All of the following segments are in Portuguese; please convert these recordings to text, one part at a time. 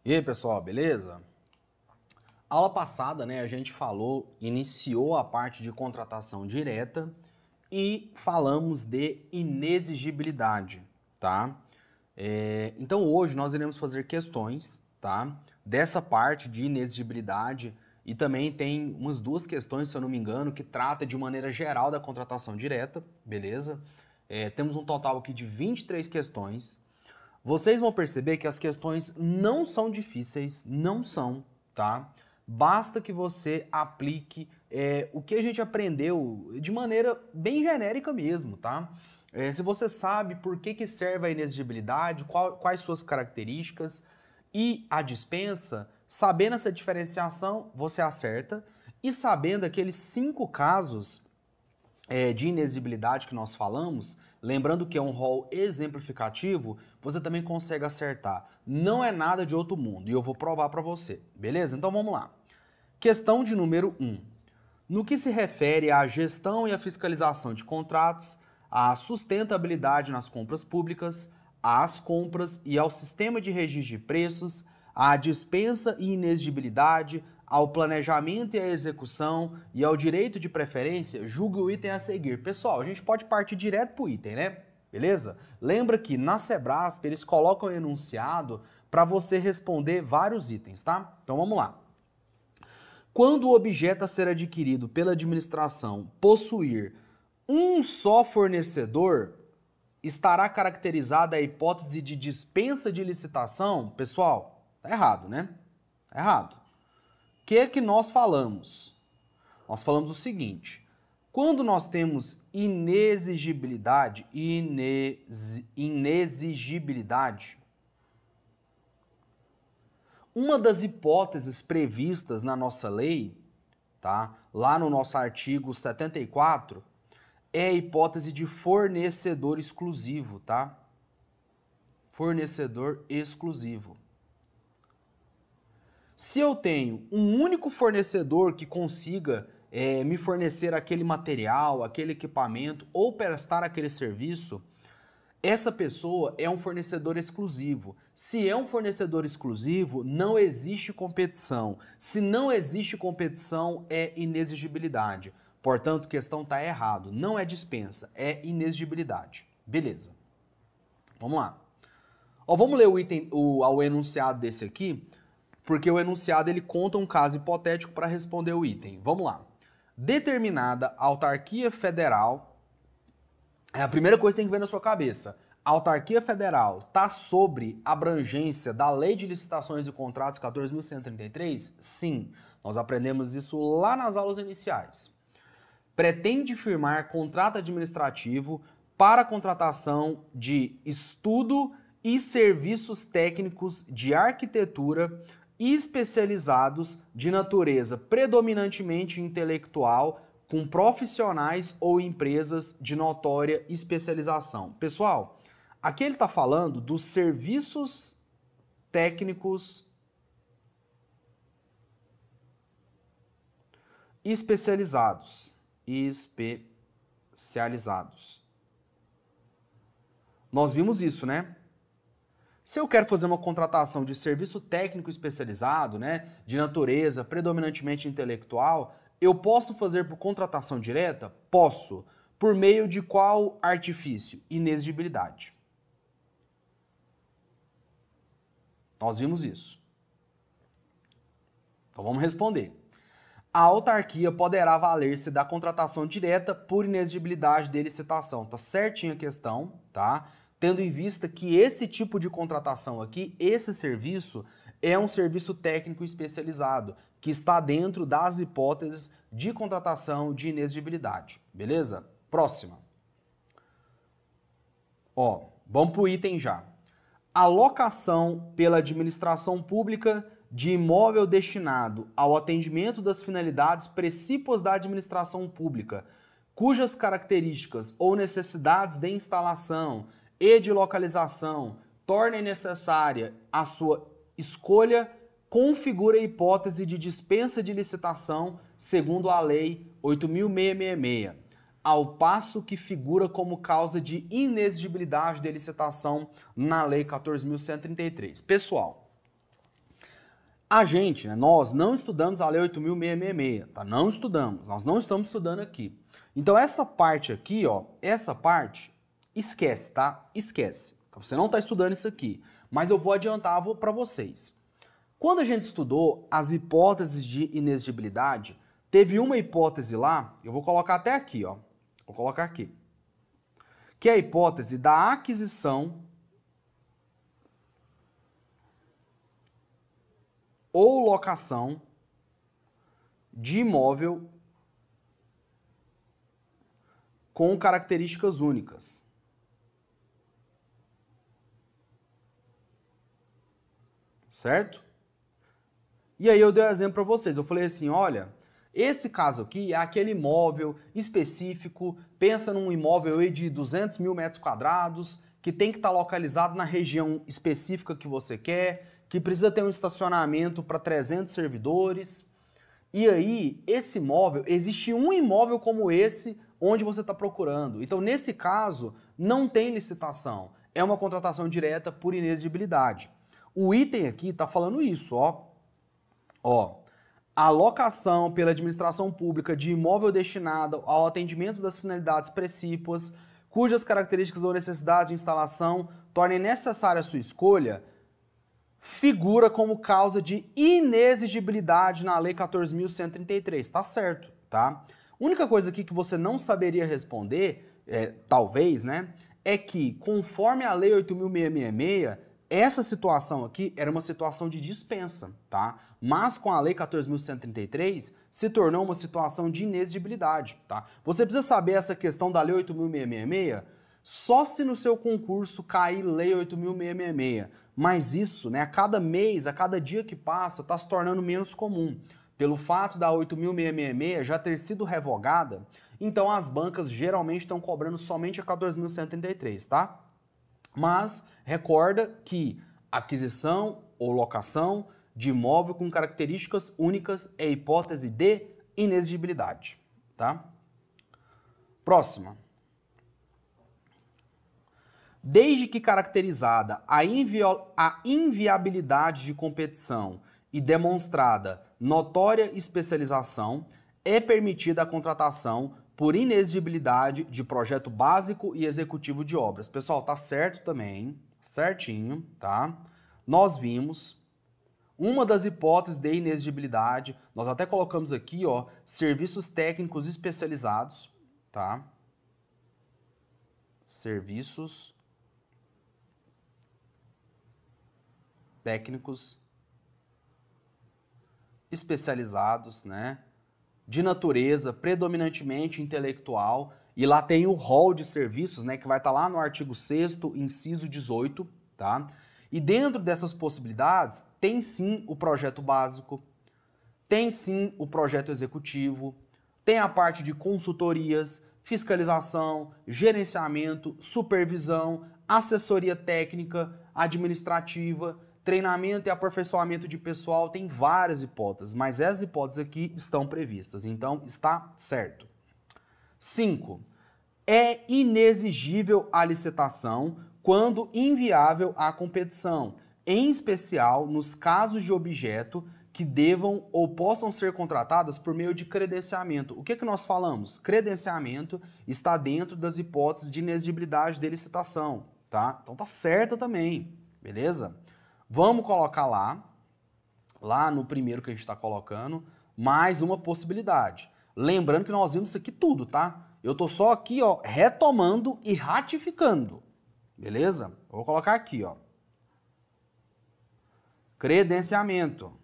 E aí, pessoal, beleza? Aula passada, a gente iniciou a parte de contratação direta e falamos de inexigibilidade, tá? Então hoje nós iremos fazer questões, tá? Dessa parte de inexigibilidade e também tem umas duas questões, se eu não me engano, que trata de maneira geral da contratação direta, beleza? Temos um total aqui de 23 questões. Vocês vão perceber que as questões não são difíceis, não são, tá? Basta que você aplique o que a gente aprendeu de maneira bem genérica mesmo, tá? Se você sabe por que serve a inexigibilidade, quais suas características e a dispensa, sabendo essa diferenciação, você acerta. E sabendo aqueles 5 casos de inexigibilidade que nós falamos, lembrando que é um rol exemplificativo, você também consegue acertar. Não é nada de outro mundo e eu vou provar para você, beleza? Então vamos lá. Questão de número 1. No que se refere à gestão e à fiscalização de contratos, à sustentabilidade nas compras públicas, às compras e ao sistema de registro de preços, à dispensa e inexigibilidade, ao planejamento e à execução e ao direito de preferência, julgue o item a seguir. Pessoal, a gente pode partir direto para o item, né? Beleza? Lembra que na Sebrasp eles colocam o enunciado para você responder vários itens, tá? Então vamos lá. Quando o objeto a ser adquirido pela administração possuir um só fornecedor, estará caracterizada a hipótese de dispensa de licitação? Pessoal, tá errado, né? Tá errado. O que nós falamos? Nós falamos o seguinte: quando nós temos inexigibilidade, uma das hipóteses previstas na nossa lei, tá? Lá no nosso artigo 74, é a hipótese de fornecedor exclusivo, tá? Fornecedor exclusivo. Se eu tenho um único fornecedor que consiga me fornecer aquele material, aquele equipamento ou prestar aquele serviço, essa pessoa é um fornecedor exclusivo. Se é um fornecedor exclusivo, não existe competição. Se não existe competição, é inexigibilidade. Portanto, a questão está errada. Não é dispensa, é inexigibilidade. Beleza. Vamos lá. Vamos ler o enunciado desse aqui, porque o enunciado ele conta um caso hipotético para responder o item. Vamos lá. Determinada autarquia federal, a primeira coisa que tem que ver na sua cabeça. A autarquia federal está sobre abrangência da Lei de Licitações e Contratos 14.133? Sim, nós aprendemos isso lá nas aulas iniciais. Pretende firmar contrato administrativo para contratação de estudo e serviços técnicos de arquitetura especializados de natureza predominantemente intelectual, com profissionais ou empresas de notória especialização. Pessoal, aqui ele está falando dos serviços técnicos especializados. Nós vimos isso, né? Se eu quero fazer uma contratação de serviço técnico especializado, de natureza predominantemente intelectual, eu posso fazer por contratação direta? Posso. Por meio de qual artifício? Inexigibilidade. Nós vimos isso. Então vamos responder. A autarquia poderá valer-se da contratação direta por inexigibilidade de licitação. Tá certinho a questão, tá? Tendo em vista que esse tipo de contratação aqui, esse serviço, é um serviço técnico especializado, que está dentro das hipóteses de contratação de inexigibilidade. Beleza? Próxima. Vamos para o item já. Alocação pela administração pública de imóvel destinado ao atendimento das finalidades precípuas da administração pública, cujas características ou necessidades de instalação e de localização tornem necessária a sua escolha, configura a hipótese de dispensa de licitação segundo a Lei 8.666, ao passo que figura como causa de inexigibilidade de licitação na Lei 14.133. Pessoal, A gente, né, nós não estudamos a Lei 8.666, tá? Não estudamos, nós não estamos estudando aqui. Então essa parte aqui, ó, essa parte, esquece, tá? Esquece. Então, você não está estudando isso aqui, mas eu vou adiantar para vocês. Quando a gente estudou as hipóteses de inexigibilidade, teve uma hipótese lá, eu vou colocar até aqui, ó. Vou colocar aqui. Que é a hipótese da aquisição ou locação de imóvel com características únicas. Certo? E aí eu dei um exemplo para vocês. Eu falei assim, olha, esse caso aqui é aquele imóvel específico, pensa num imóvel aí de 200 mil metros quadrados, que tem que estar localizado na região específica que você quer, que precisa ter um estacionamento para 300 servidores. E aí, esse imóvel, existe um imóvel como esse onde você está procurando. Então, nesse caso, não tem licitação. É uma contratação direta por inexigibilidade. O item aqui está falando isso, ó. Ó, a locação pela administração pública de imóvel destinado ao atendimento das finalidades precípuas, cujas características ou necessidade de instalação tornem necessária a sua escolha, figura como causa de inexigibilidade na Lei 14.133. Tá certo, tá? Única coisa aqui que você não saberia responder, talvez, né, é que conforme a Lei 8.666, essa situação aqui era uma situação de dispensa, tá? Mas com a Lei 14.133 se tornou uma situação de inexigibilidade, tá? Você precisa saber essa questão da Lei 8.666 só se no seu concurso cair Lei 8.666. Mas isso, né, a cada mês, a cada dia que passa, está se tornando menos comum. Pelo fato da 8.666 já ter sido revogada, então as bancas geralmente estão cobrando somente a 14.133, tá? Mas recorda que aquisição ou locação de imóvel com características únicas é hipótese de inexigibilidade, tá? Próxima. Desde que caracterizada a inviabilidade de competição e demonstrada notória especialização, é permitida a contratação por inexigibilidade de projeto básico e executivo de obras. Pessoal, tá certo também, certinho, tá? Nós vimos uma das hipóteses de inexigibilidade, nós até colocamos aqui, ó, serviços técnicos especializados, tá? Serviços técnicos especializados, né? De natureza predominantemente intelectual, e lá tem o rol de serviços, né, que vai estar lá no artigo 6º, inciso 18, tá? E dentro dessas possibilidades, tem sim o projeto básico, tem sim o projeto executivo, tem a parte de consultorias, fiscalização, gerenciamento, supervisão, assessoria técnica, administrativa, treinamento e aperfeiçoamento de pessoal, tem várias hipóteses, mas essas hipóteses aqui estão previstas, então está certo. 5. É inexigível a licitação quando inviável a competição, em especial nos casos de objeto que devam ou possam ser contratadas por meio de credenciamento. O que nós falamos? Credenciamento está dentro das hipóteses de inexigibilidade de licitação, tá? Então tá certa também, beleza? Vamos colocar lá no primeiro que a gente está colocando, mais uma possibilidade. Lembrando que nós vimos isso aqui tudo, tá? Eu tô só aqui, ó, retomando e ratificando, beleza? Eu vou colocar aqui, ó. Credenciamento.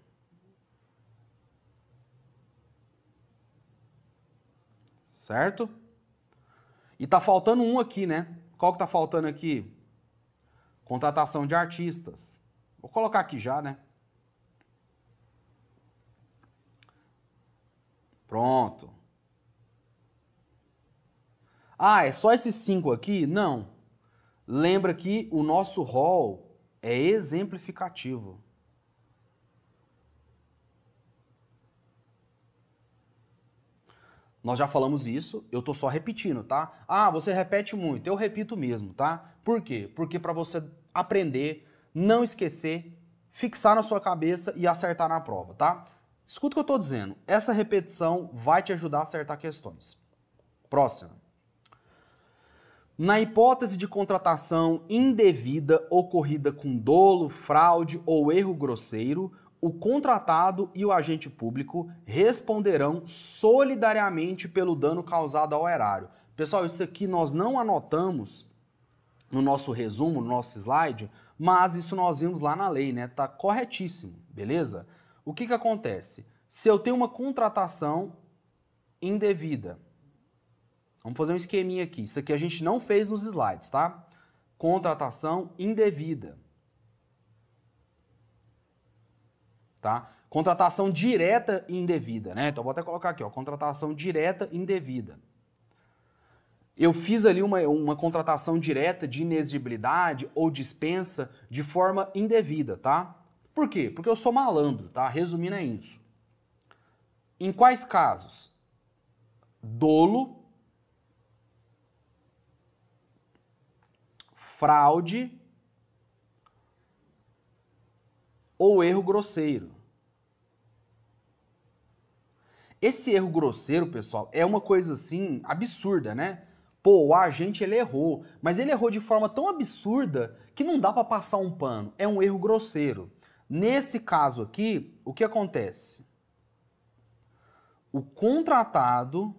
Certo? E tá faltando um aqui, né? Qual que tá faltando aqui? Contratação de artistas. Vou colocar aqui já, né? Pronto. Ah, é só esses 5 aqui? Não. Lembra que o nosso rol é exemplificativo. Nós já falamos isso, eu tô só repetindo, tá? Ah, você repete muito. Eu repito mesmo, tá? Por quê? Porque para você aprender, não esquecer, fixar na sua cabeça e acertar na prova, tá? Escuta o que eu estou dizendo. Essa repetição vai te ajudar a acertar questões. Próxima. Na hipótese de contratação indevida ocorrida com dolo, fraude ou erro grosseiro, o contratado e o agente público responderão solidariamente pelo dano causado ao erário. Pessoal, isso aqui nós não anotamos no nosso resumo, no nosso slide, mas isso nós vimos lá na lei, né? Tá corretíssimo, beleza? O que acontece? Se eu tenho uma contratação indevida, vamos fazer um esqueminha aqui. Isso aqui a gente não fez nos slides, tá? Contratação indevida. Tá? Contratação direta e indevida, né? Então eu vou até colocar aqui, ó, contratação direta e indevida. Eu fiz ali uma contratação direta de inexigibilidade ou dispensa de forma indevida, tá? Por quê? Porque eu sou malandro, tá? Resumindo é isso. Em quais casos? Dolo, fraude ou erro grosseiro. Esse erro grosseiro, pessoal, é uma coisa assim absurda, né? Pô, o agente ele errou, mas ele errou de forma tão absurda que não dá para passar um pano. É um erro grosseiro. Nesse caso aqui, o que acontece? O contratado,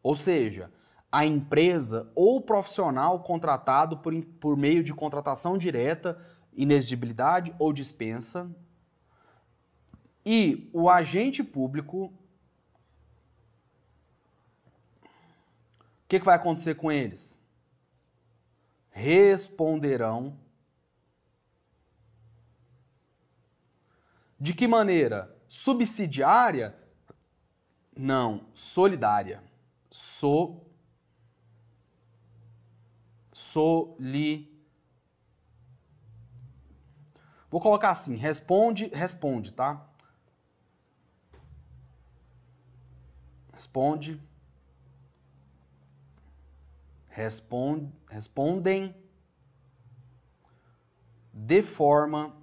ou seja, a empresa ou o profissional contratado por meio de contratação direta, inexigibilidade ou dispensa, e o agente público, o que vai acontecer com eles? Responderão. De que maneira? Subsidiária? Não, solidária. Vou colocar assim, responde, tá? Respondem de forma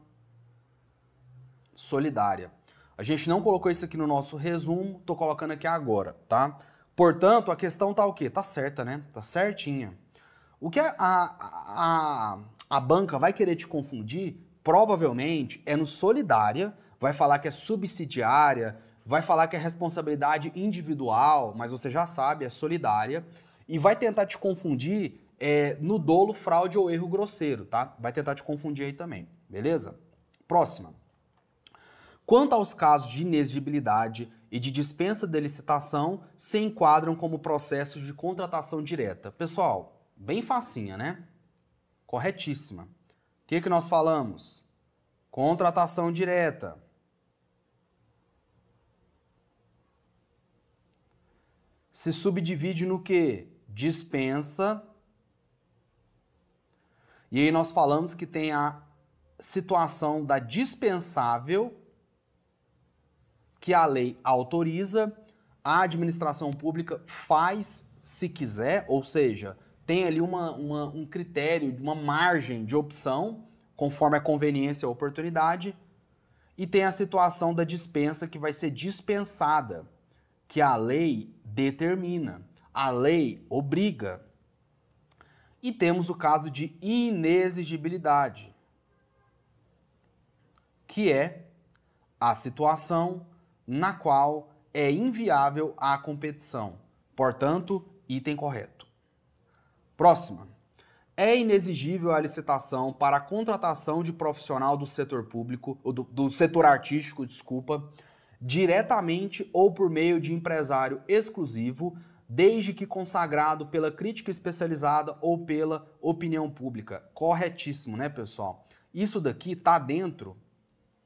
solidária. A gente não colocou isso aqui no nosso resumo, tô colocando aqui agora, tá? Portanto, a questão tá o quê? Tá certa, né? Tá certinha. O que a banca vai querer te confundir, provavelmente, é no solidária, vai falar que é subsidiária, vai falar que é responsabilidade individual, mas você já sabe, é solidária, e vai tentar te confundir no dolo, fraude ou erro grosseiro, tá? Vai tentar te confundir aí também, beleza? Próxima. Quanto aos casos de inexigibilidade e de dispensa de licitação, se enquadram como processos de contratação direta. Pessoal, bem facinha, né? Corretíssima. O que nós falamos? Contratação direta. Se subdivide no quê? Dispensa. E aí nós falamos que tem a situação da dispensável, que a lei autoriza, a administração pública faz se quiser, ou seja, tem ali um critério, uma margem de opção, conforme a conveniência ou oportunidade, e tem a situação da dispensa que vai ser dispensada, que a lei determina, a lei obriga. E temos o caso de inexigibilidade, que é a situação na qual é inviável a competição. Portanto, item correto. Próxima. É inexigível a licitação para a contratação de profissional do setor público, ou do setor artístico, desculpa, diretamente ou por meio de empresário exclusivo, desde que consagrado pela crítica especializada ou pela opinião pública. Corretíssimo, né, pessoal? Isso daqui está dentro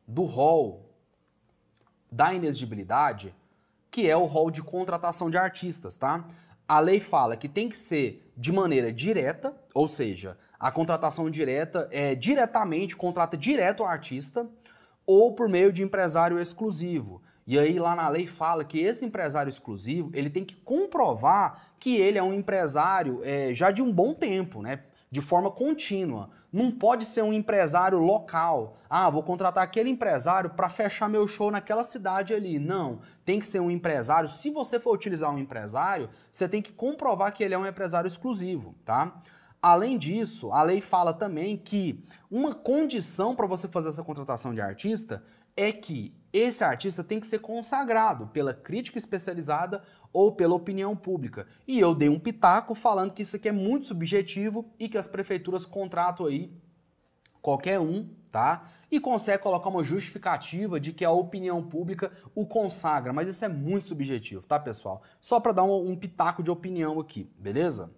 do rol da inexigibilidade, que é o rol de contratação de artistas, tá? A lei fala que tem que ser de maneira direta, ou seja, a contratação direta é diretamente, contrata direto o artista, ou por meio de empresário exclusivo. E aí lá na lei fala que esse empresário exclusivo, ele tem que comprovar que ele é um empresário já de um bom tempo, né? De forma contínua. Não pode ser um empresário local. Ah, vou contratar aquele empresário para fechar meu show naquela cidade ali. Não, tem que ser um empresário. Se você for utilizar um empresário, você tem que comprovar que ele é um empresário exclusivo, tá? Além disso, a lei fala também que uma condição para você fazer essa contratação de artista é que esse artista tem que ser consagrado pela crítica especializada ou pela opinião pública. E eu dei um pitaco falando que isso aqui é muito subjetivo e que as prefeituras contratam aí qualquer um, tá? E consegue colocar uma justificativa de que a opinião pública o consagra, mas isso é muito subjetivo, tá, pessoal? Só para dar um pitaco de opinião aqui, beleza?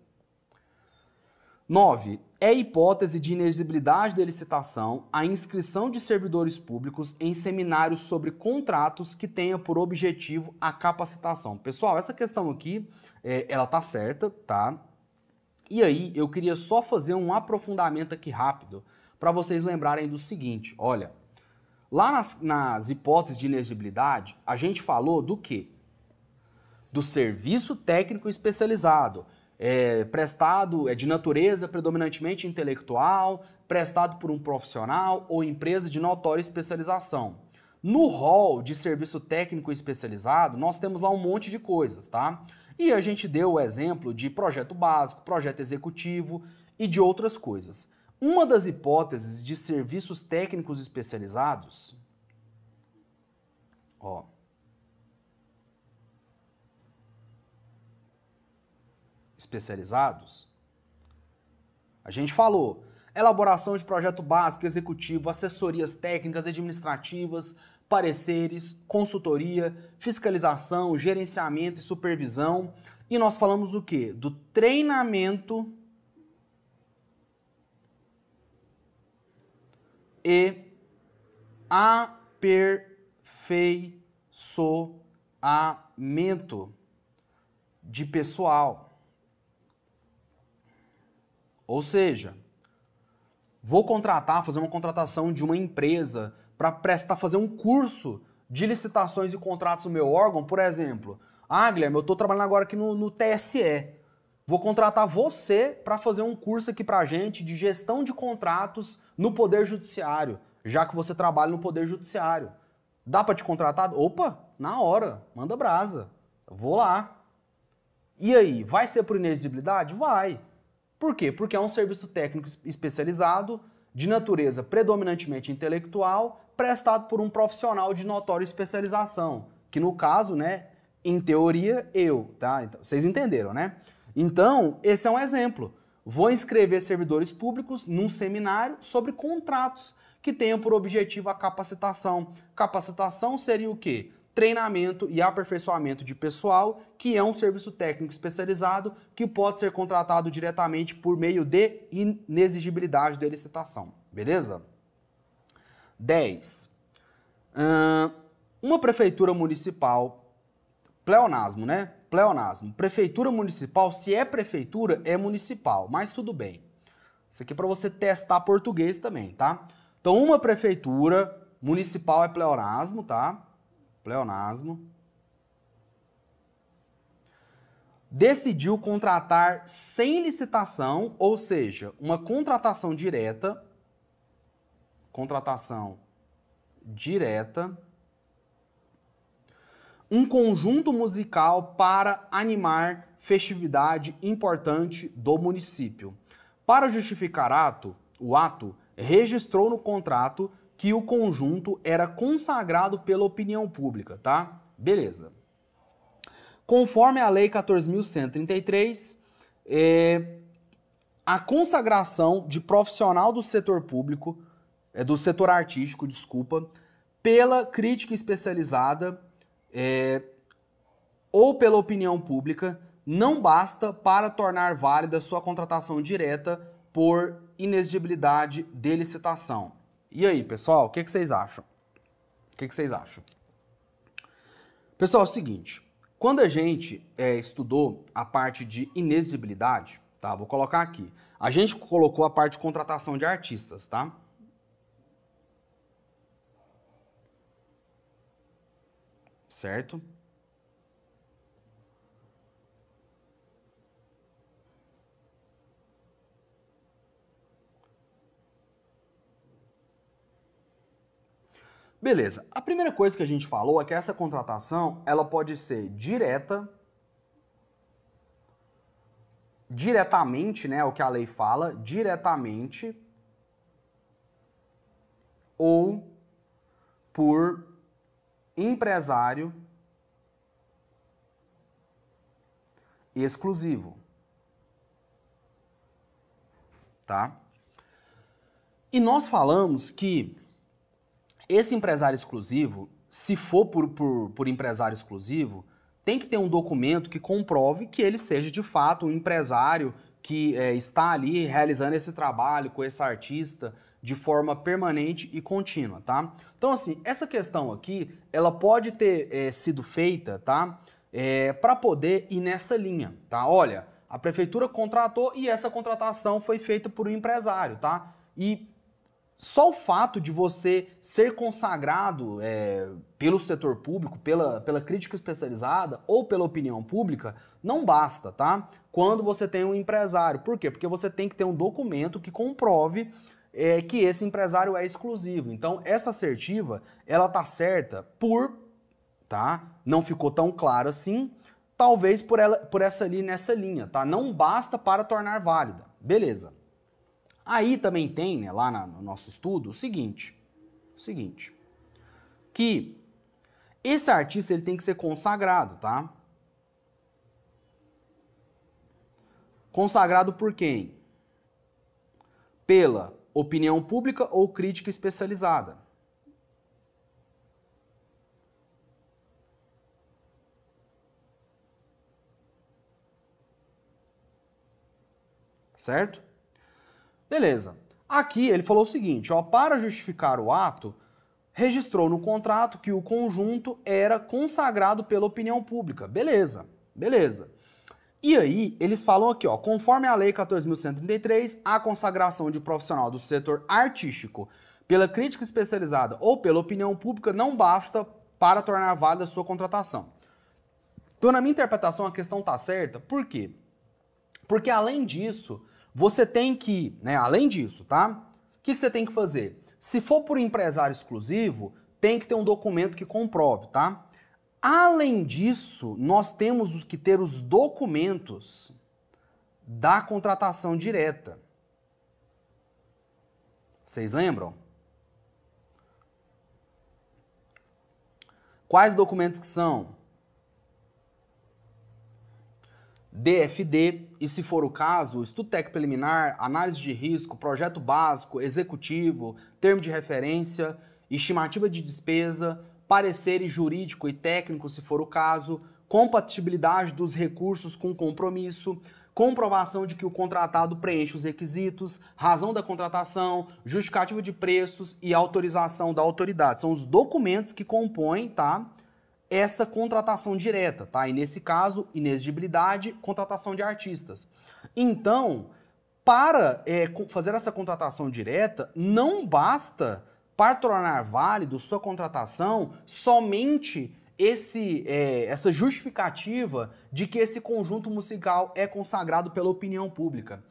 9. É hipótese de inexigibilidade da licitação a inscrição de servidores públicos em seminários sobre contratos que tenha por objetivo a capacitação. Pessoal, essa questão aqui, ela tá certa, tá? E aí, eu queria só fazer um aprofundamento aqui rápido para vocês lembrarem do seguinte, olha, lá nas hipóteses de inexigibilidade, a gente falou do quê? Do serviço técnico especializado, prestado de natureza predominantemente intelectual, prestado por um profissional ou empresa de notória especialização. No rol de serviço técnico especializado, nós temos lá um monte de coisas, tá? E a gente deu o exemplo de projeto básico, projeto executivo e de outras coisas. Uma das hipóteses de serviços técnicos especializados, ó, a gente falou elaboração de projeto básico, executivo, assessorias técnicas, administrativas, pareceres, consultoria, fiscalização, gerenciamento e supervisão. E nós falamos o quê? Do treinamento e aperfeiçoamento de pessoal. Ou seja, vou fazer uma contratação de uma empresa para fazer um curso de licitações e contratos no meu órgão, por exemplo. Ah, Guilherme, eu estou trabalhando agora aqui no TSE. Vou contratar você para fazer um curso aqui para a gente de gestão de contratos no Poder Judiciário, já que você trabalha no Poder Judiciário. Dá para te contratar? Opa, na hora, manda brasa. Vou lá. E aí, vai ser por inexigibilidade? Vai. Por quê? Porque é um serviço técnico especializado, de natureza predominantemente intelectual, prestado por um profissional de notória especialização, que no caso, né, em teoria, eu, tá? Então, vocês entenderam, né? Então, esse é um exemplo. Vou inscrever servidores públicos num seminário sobre contratos que tenham por objetivo a capacitação. Capacitação seria o quê? Treinamento e aperfeiçoamento de pessoal, que é um serviço técnico especializado que pode ser contratado diretamente por meio de inexigibilidade da licitação. Beleza? 10. Uma prefeitura municipal, pleonasmo, né? Pleonasmo. Prefeitura municipal, se é prefeitura, é municipal, mas tudo bem. Isso aqui é para você testar português também, tá? Então, uma prefeitura municipal é pleonasmo, tá? Pleonasmo. Decidiu contratar sem licitação, ou seja, uma contratação direta, um conjunto musical para animar festividade importante do município. Para justificar o ato, registrou no contrato que o conjunto era consagrado pela opinião pública, tá? Beleza. Conforme a Lei 14.133, a consagração de profissional do setor público, do setor artístico, desculpa, pela crítica especializada ou pela opinião pública, não basta para tornar válida sua contratação direta por inexigibilidade de licitação. E aí, pessoal, o que vocês acham? Pessoal, é o seguinte, quando a gente estudou a parte de inexigibilidade, tá? Vou colocar aqui. A gente colocou a parte de contratação de artistas, tá? Certo? Beleza. A primeira coisa que a gente falou é que essa contratação, ela pode ser diretamente, né, o que a lei fala, diretamente ou por empresário exclusivo, tá? E nós falamos que esse empresário exclusivo, se for por empresário exclusivo, tem que ter um documento que comprove que ele seja de fato um empresário que está ali realizando esse trabalho com esse artista de forma permanente e contínua, tá? Então, assim, essa questão aqui, ela pode ter sido feita, tá? Para poder ir nessa linha, tá? Olha, a prefeitura contratou e essa contratação foi feita por um empresário, tá? E só o fato de você ser consagrado pelo setor público, pela crítica especializada ou pela opinião pública, não basta, tá? Quando você tem um empresário. Por quê? Porque você tem que ter um documento que comprove que esse empresário é exclusivo. Então, essa assertiva, ela tá certa tá? Não ficou tão claro assim, talvez por essa ali nessa linha, tá? Não basta para tornar válida. Beleza. Aí também tem, né, lá no nosso estudo, o seguinte, que esse artista ele tem que ser consagrado, tá? Consagrado por quem? Pela opinião pública ou crítica especializada. Certo? Beleza. Aqui ele falou o seguinte, ó, para justificar o ato, registrou no contrato que o conjunto era consagrado pela opinião pública. Beleza, beleza. E aí, eles falam aqui, ó, conforme a Lei 14.133, a consagração de profissional do setor artístico pela crítica especializada ou pela opinião pública não basta para tornar válida a sua contratação. Então, na minha interpretação, a questão tá certa. Por quê? Porque, além disso, você tem que, né, além disso, tá? O que você tem que fazer? Se for por empresário exclusivo, tem que ter um documento que comprove, tá? Além disso, nós temos que ter os documentos da contratação direta. Vocês lembram? Quais documentos que são? DFD, e se for o caso, estudo técnico preliminar, análise de risco, projeto básico, executivo, termo de referência, estimativa de despesa, parecer jurídico e técnico, se for o caso, compatibilidade dos recursos com compromisso, comprovação de que o contratado preenche os requisitos, razão da contratação, justificativa de preços e autorização da autoridade. São os documentos que compõem, tá, essa contratação direta, tá? E nesse caso, inexigibilidade, contratação de artistas. Então, para fazer essa contratação direta, não basta para tornar válido sua contratação somente essa justificativa de que esse conjunto musical é consagrado pela opinião pública.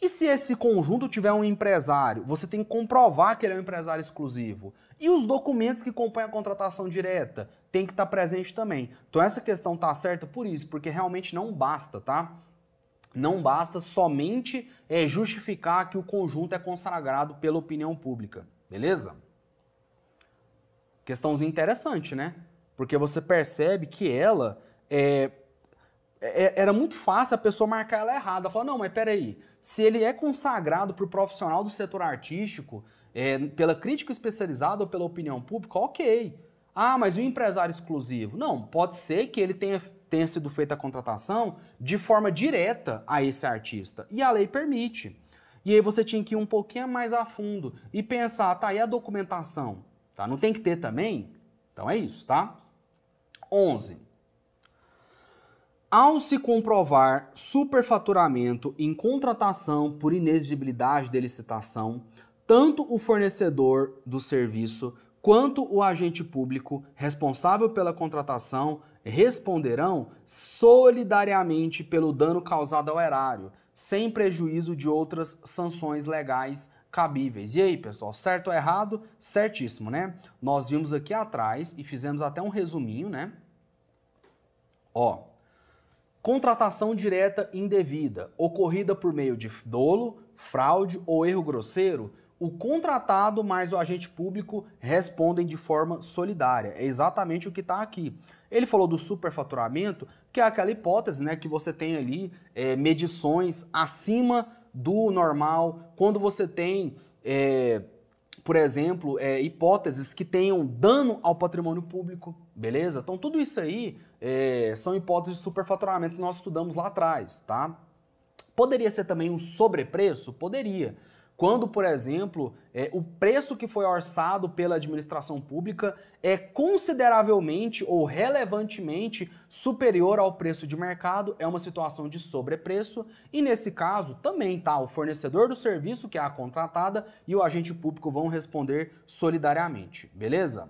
E se esse conjunto tiver um empresário, você tem que comprovar que ele é um empresário exclusivo. E os documentos que compõem a contratação direta tem que estar presente também. Então essa questão tá certa por isso, porque realmente não basta, tá? Não basta somente justificar que o conjunto é consagrado pela opinião pública, beleza? Questãozinha interessante, né? Porque você percebe que ela era muito fácil a pessoa marcar ela errada. Falar, não, mas peraí, se ele é consagrado por profissional do setor artístico, pela crítica especializada ou pela opinião pública, ok. Ah, mas o empresário exclusivo? Não, pode ser que ele tenha sido feita a contratação de forma direta a esse artista. E a lei permite. E aí você tinha que ir um pouquinho mais a fundo e pensar, tá, e a documentação? Tá, não tem que ter também? Então é isso, tá? 11. Ao se comprovar superfaturamento em contratação por inexigibilidade de licitação, tanto o fornecedor do serviço quanto o agente público responsável pela contratação responderão solidariamente pelo dano causado ao erário, sem prejuízo de outras sanções legais cabíveis. E aí, pessoal, certo ou errado? Certíssimo, né? Nós vimos aqui atrás e fizemos até um resuminho, né? Ó, contratação direta indevida, ocorrida por meio de dolo, fraude ou erro grosseiro, o contratado mais o agente público respondem de forma solidária. É exatamente o que está aqui. Ele falou do superfaturamento, que é aquela hipótese, né, que você tem ali medições acima do normal, quando você tem, por exemplo, hipóteses que tenham dano ao patrimônio público, beleza? Então tudo isso aí são hipóteses de superfaturamento que nós estudamos lá atrás, tá? Poderia ser também um sobrepreço? Poderia. Quando, por exemplo, o preço que foi orçado pela administração pública é consideravelmente ou relevantemente superior ao preço de mercado, é uma situação de sobrepreço, e nesse caso também tá o fornecedor do serviço, que é a contratada, e o agente público vão responder solidariamente, beleza?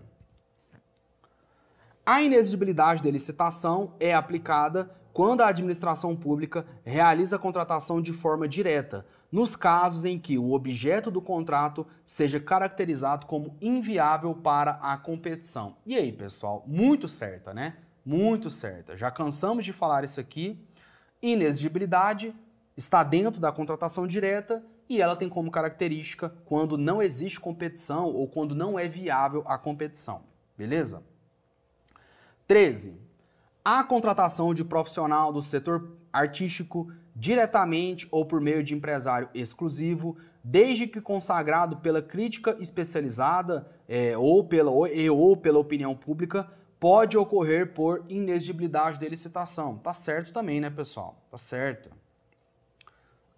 A inexigibilidade da licitação é aplicada quando a administração pública realiza a contratação de forma direta, nos casos em que o objeto do contrato seja caracterizado como inviável para a competição. E aí, pessoal? Muito certa, né? Muito certa. Já cansamos de falar isso aqui. Inexigibilidade está dentro da contratação direta e ela tem como característica quando não existe competição ou quando não é viável a competição. Beleza? 13. A contratação de profissional do setor artístico diretamente ou por meio de empresário exclusivo, desde que consagrado pela crítica especializada ou pela opinião pública, pode ocorrer por inexigibilidade de licitação. Tá certo também, né, pessoal? Tá certo.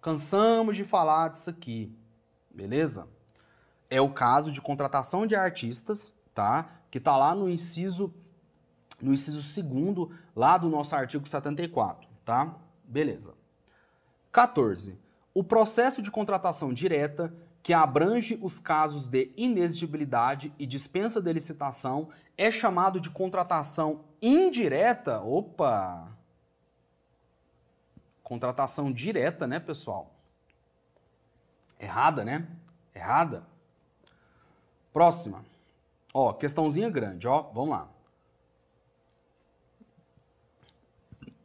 Cansamos de falar disso aqui, beleza? É o caso de contratação de artistas, tá? Que tá lá no inciso 2º, lá do nosso artigo 74, tá? Beleza. 14. O processo de contratação direta, que abrange os casos de inexigibilidade e dispensa de licitação, é chamado de contratação indireta. Opa! Contratação direta, né, pessoal? Errada, né? Errada. Próxima. Ó, questãozinha grande, ó. Vamos lá.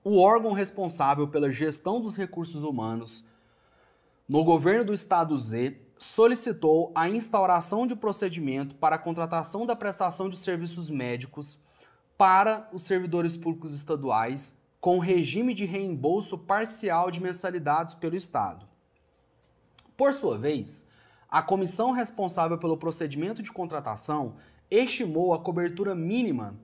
O órgão responsável pela gestão dos recursos humanos no governo do estado Z solicitou a instauração de procedimento para a contratação da prestação de serviços médicos para os servidores públicos estaduais com regime de reembolso parcial de mensalidades pelo estado. Por sua vez, a comissão responsável pelo procedimento de contratação estimou a cobertura mínima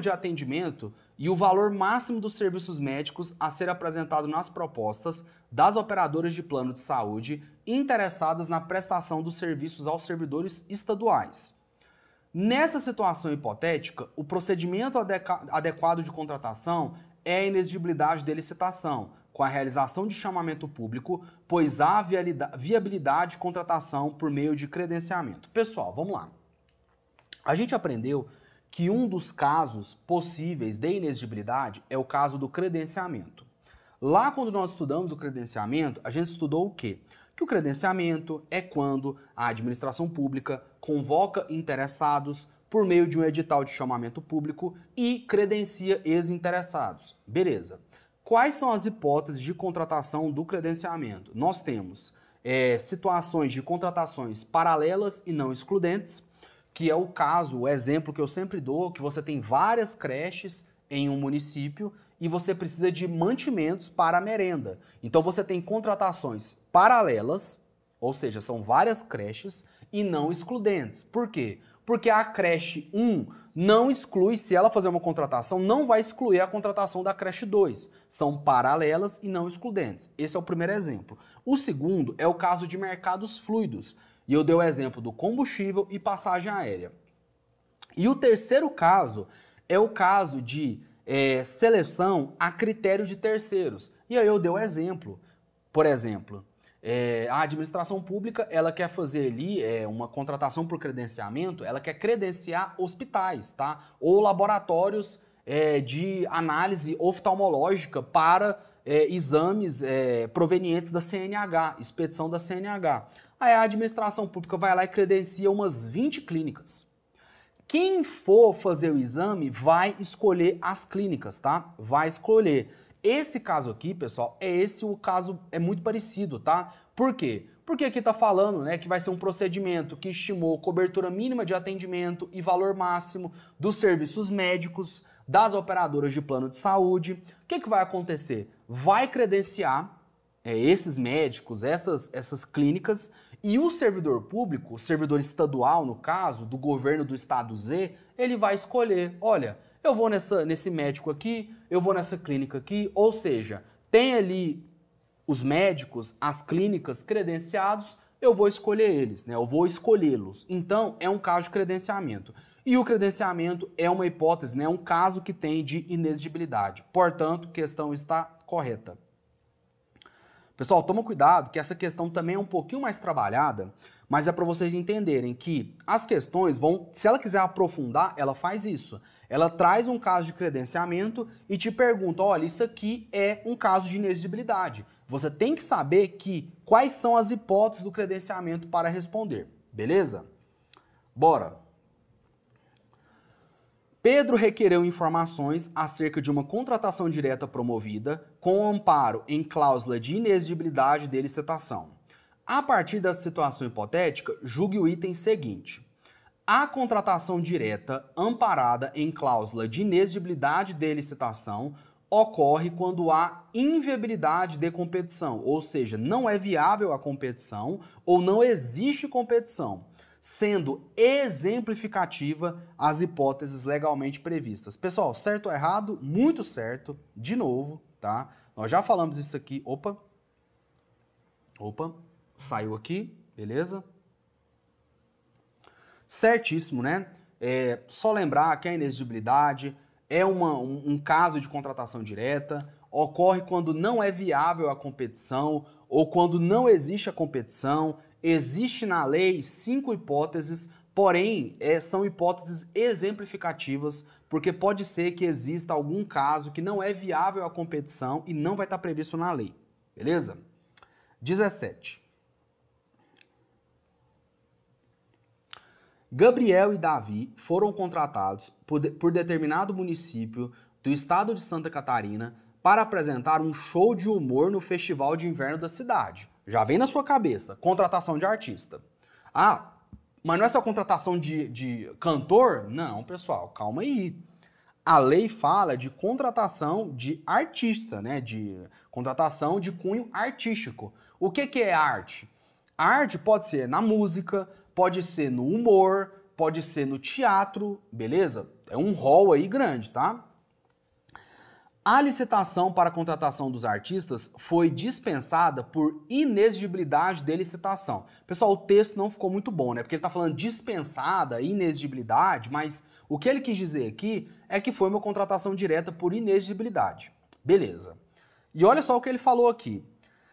de atendimento e o valor máximo dos serviços médicos a ser apresentado nas propostas das operadoras de plano de saúde interessadas na prestação dos serviços aos servidores estaduais. Nessa situação hipotética, o procedimento adequado de contratação é a inexigibilidade de licitação, com a realização de chamamento público, pois há viabilidade de contratação por meio de credenciamento. Pessoal, vamos lá. A gente aprendeu que um dos casos possíveis de inexigibilidade é o caso do credenciamento. Lá, quando nós estudamos o credenciamento, a gente estudou o quê? Que o credenciamento é quando a administração pública convoca interessados por meio de um edital de chamamento público e credencia ex-interessados. Beleza. Quais são as hipóteses de contratação do credenciamento? Nós temos situações de contratações paralelas e não excludentes, que é o caso, o exemplo que eu sempre dou, que você tem várias creches em um município e você precisa de mantimentos para a merenda. Então você tem contratações paralelas, ou seja, são várias creches e não excludentes. Por quê? Porque a creche 1 não exclui, se ela fazer uma contratação, não vai excluir a contratação da creche 2. São paralelas e não excludentes. Esse é o primeiro exemplo. O segundo é o caso de mercados fluidos. E eu dei o exemplo do combustível e passagem aérea. E o terceiro caso é o caso de seleção a critério de terceiros. E aí eu dei o exemplo. Por exemplo, a administração pública, ela quer fazer ali uma contratação por credenciamento, ela quer credenciar hospitais, tá? Ou laboratórios de análise oftalmológica para exames provenientes da CNH, expedição da CNH. Aí a administração pública vai lá e credencia umas 20 clínicas. Quem for fazer o exame vai escolher as clínicas, tá? Vai escolher. Esse caso aqui, pessoal, o caso é muito parecido, tá? Por quê? Porque aqui tá falando, né, que vai ser um procedimento que estimou cobertura mínima de atendimento e valor máximo dos serviços médicos, das operadoras de plano de saúde. O que vai acontecer? Vai credenciar esses médicos, essas clínicas, e o servidor público, o servidor estadual, no caso, do governo do estado Z, ele vai escolher, olha, eu vou nesse médico aqui, eu vou nessa clínica aqui, ou seja, tem ali os médicos, as clínicas credenciados, eu vou escolher eles, né? Eu vou escolhê-los. Então, é um caso de credenciamento. E o credenciamento é uma hipótese, né? É um caso que tem de inexigibilidade. Portanto, a questão está correta. Pessoal, toma cuidado que essa questão também é um pouquinho mais trabalhada, mas é para vocês entenderem que as questões vão, se ela quiser aprofundar, ela faz isso. Ela traz um caso de credenciamento e te pergunta, olha, isso aqui é um caso de inexigibilidade. Você tem que saber quais são as hipóteses do credenciamento para responder, beleza? Bora! Pedro requereu informações acerca de uma contratação direta promovida com amparo em cláusula de inexigibilidade de licitação. A partir dessa situação hipotética, julgue o item seguinte. A contratação direta amparada em cláusula de inexigibilidade de licitação ocorre quando há inviabilidade de competição, ou seja, não é viável a competição ou não existe competição, sendo exemplificativa as hipóteses legalmente previstas. Pessoal, certo ou errado? Muito certo. De novo, tá? Nós já falamos isso aqui. Opa, saiu aqui, beleza? Certíssimo, né? Só lembrar que a inexigibilidade é um caso de contratação direta, ocorre quando não é viável a competição ou quando não existe a competição. Existe na lei 5 hipóteses, porém são hipóteses exemplificativas, porque pode ser que exista algum caso que não é viável a competição e não vai estar previsto na lei, beleza? 17. Gabriel e Davi foram contratados por determinado município do estado de Santa Catarina para apresentar um show de humor no festival de inverno da cidade. Já vem na sua cabeça, contratação de artista. Ah, mas não é só contratação de cantor? Não, pessoal, calma aí. A lei fala de contratação de artista, né? De contratação de cunho artístico. O que é arte? A arte pode ser na música, pode ser no humor, pode ser no teatro, beleza? É um rol aí grande, tá? A licitação para a contratação dos artistas foi dispensada por inexigibilidade de licitação. Pessoal, o texto não ficou muito bom, né? Porque ele está falando dispensada, inexigibilidade, mas o que ele quis dizer aqui é que foi uma contratação direta por inexigibilidade. Beleza. E olha só o que ele falou aqui.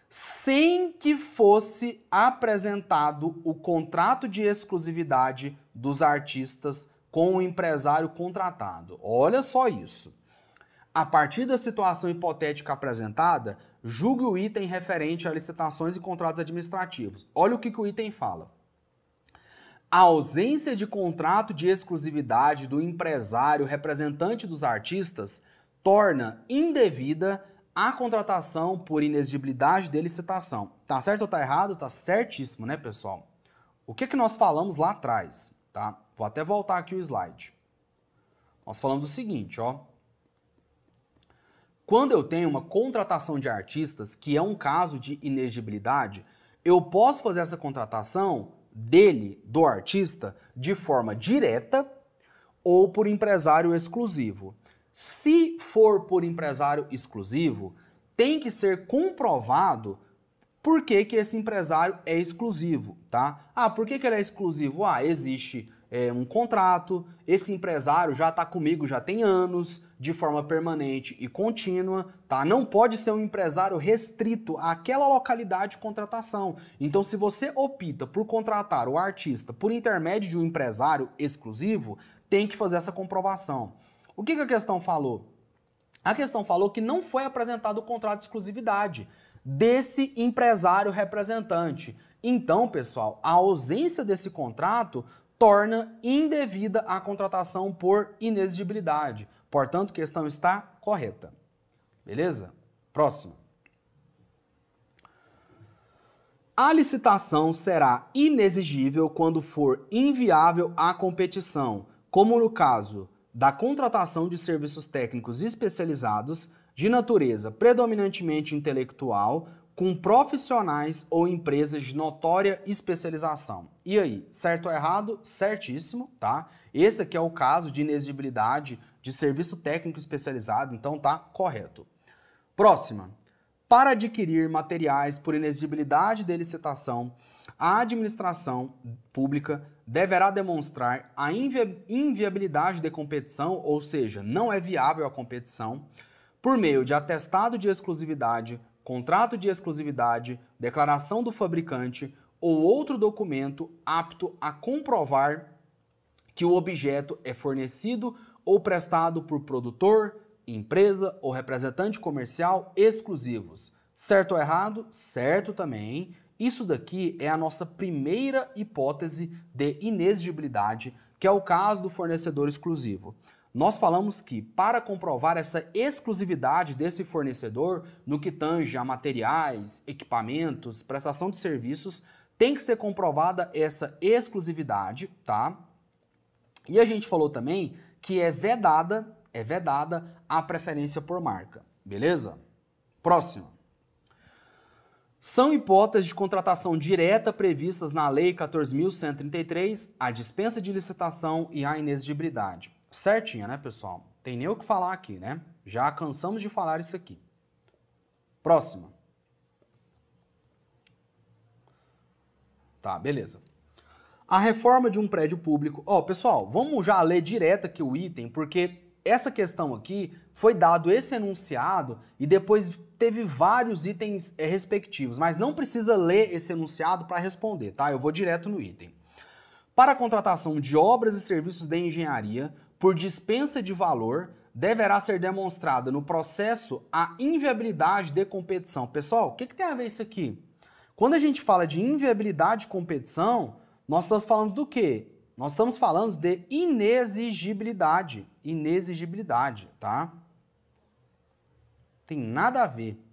Sem que fosse apresentado o contrato de exclusividade dos artistas com o empresário contratado. Olha só isso. A partir da situação hipotética apresentada, julgue o item referente a licitações e contratos administrativos. Olha o que o item fala. A ausência de contrato de exclusividade do empresário representante dos artistas torna indevida a contratação por inexigibilidade de licitação. Tá certo ou tá errado? Tá certíssimo, né, pessoal? O que nós falamos lá atrás, tá? Vou até voltar aqui o slide. Nós falamos o seguinte, ó. Quando eu tenho uma contratação de artistas, que é um caso de inexigibilidade, eu posso fazer essa contratação do artista, de forma direta ou por empresário exclusivo. Se for por empresário exclusivo, tem que ser comprovado por que esse empresário é exclusivo, tá? Ah, por que ele é exclusivo? Ah, existe um contrato, esse empresário já está comigo já tem anos, de forma permanente e contínua, tá? Não pode ser um empresário restrito àquela localidade de contratação. Então, se você opta por contratar o artista por intermédio de um empresário exclusivo, tem que fazer essa comprovação. O que a questão falou? A questão falou que não foi apresentado o contrato de exclusividade desse empresário representante. Então, pessoal, a ausência desse contrato torna indevida a contratação por inexigibilidade. Portanto, a questão está correta. Beleza? Próxima. A licitação será inexigível quando for inviável a competição, como no caso da contratação de serviços técnicos especializados de natureza predominantemente intelectual, com profissionais ou empresas de notória especialização. E aí, certo ou errado? Certíssimo, tá? Esse aqui é o caso de inexigibilidade de serviço técnico especializado, então tá correto. Próxima. Para adquirir materiais por inexigibilidade de licitação, a administração pública deverá demonstrar a inviabilidade de competição, ou seja, não é viável a competição, por meio de atestado de exclusividade, contrato de exclusividade, declaração do fabricante ou outro documento apto a comprovar que o objeto é fornecido ou prestado por produtor, empresa ou representante comercial exclusivos. Certo ou errado? Certo também. Isso daqui é a nossa primeira hipótese de inexigibilidade, que é o caso do fornecedor exclusivo. Nós falamos que, para comprovar essa exclusividade desse fornecedor, no que tange a materiais, equipamentos, prestação de serviços, tem que ser comprovada essa exclusividade, tá? E a gente falou também que é vedada a preferência por marca, beleza? Próximo. São hipóteses de contratação direta previstas na Lei 14.133, a dispensa de licitação e a inexigibilidade. Certinha, né, pessoal? Tem nem o que falar aqui, né? Já cansamos de falar isso aqui. Próxima. Tá, beleza. A reforma de um prédio público. Ó, pessoal, vamos já ler direto aqui o item, porque essa questão aqui foi dado esse enunciado e depois teve vários itens respectivos, mas não precisa ler esse enunciado para responder, tá? Eu vou direto no item. Para a contratação de obras e serviços de engenharia por dispensa de valor, deverá ser demonstrada no processo a inviabilidade de competição. Pessoal, o que tem a ver isso aqui? Quando a gente fala de inviabilidade de competição, nós estamos falando do quê? Nós estamos falando de inexigibilidade. Inexigibilidade, tá? Tem nada a ver.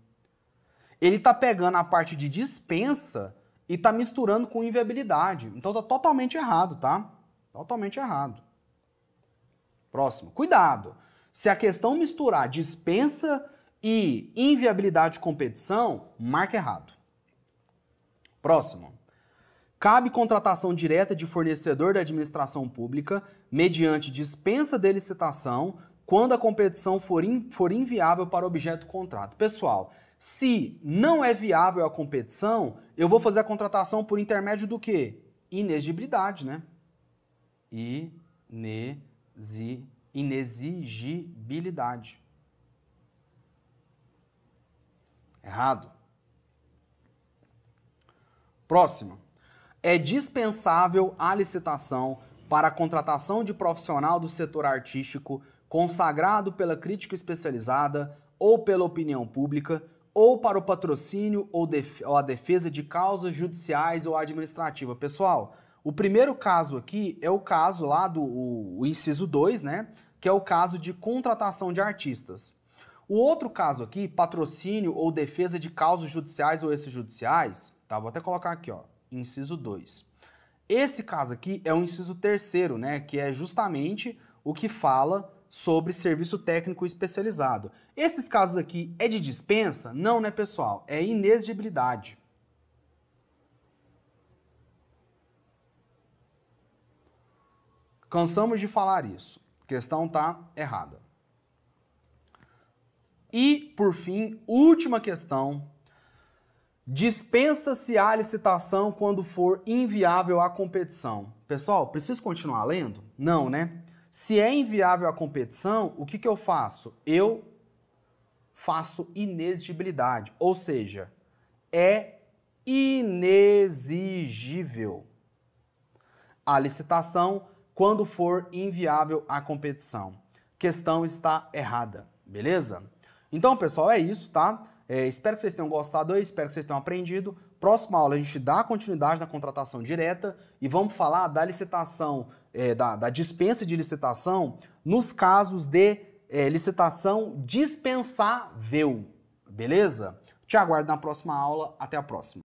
Ele está pegando a parte de dispensa e está misturando com inviabilidade. Então tá totalmente errado, tá? Totalmente errado. Próximo. Cuidado. Se a questão misturar dispensa e inviabilidade de competição, marca errado. Próximo. Cabe contratação direta de fornecedor da administração pública mediante dispensa de licitação quando a competição for inviável para objeto do contrato. Pessoal, se não é viável a competição, eu vou fazer a contratação por intermédio do quê? Inexigibilidade, né? Inexigibilidade. Errado. Próximo. É dispensável a licitação para a contratação de profissional do setor artístico consagrado pela crítica especializada ou pela opinião pública, ou para o patrocínio ou a defesa de causas judiciais ou administrativas. Pessoal, o primeiro caso aqui é o caso lá do inciso 2, né? Que é o caso de contratação de artistas. O outro caso aqui, patrocínio ou defesa de causas judiciais ou extrajudiciais, tá? Vou até colocar aqui, ó, inciso 2. Esse caso aqui é o inciso 3º, né? Que é justamente o que fala sobre serviço técnico especializado. Esses casos aqui é de dispensa? Não, né, pessoal? É inexigibilidade. Cansamos de falar isso. A questão tá errada. E, por fim, última questão. Dispensa-se a licitação quando for inviável a competição. Pessoal, preciso continuar lendo? Não, né? Se é inviável a competição, o que eu faço? Eu faço inexigibilidade, ou seja, é inexigível a licitação quando for inviável a competição. Questão está errada. beleza? Então, pessoal, é isso, tá? Espero que vocês tenham gostado, espero que vocês tenham aprendido. Próxima aula a gente dá continuidade na contratação direta e vamos falar da licitação, da dispensa de licitação nos casos de licitação dispensável, beleza? Te aguardo na próxima aula, até a próxima.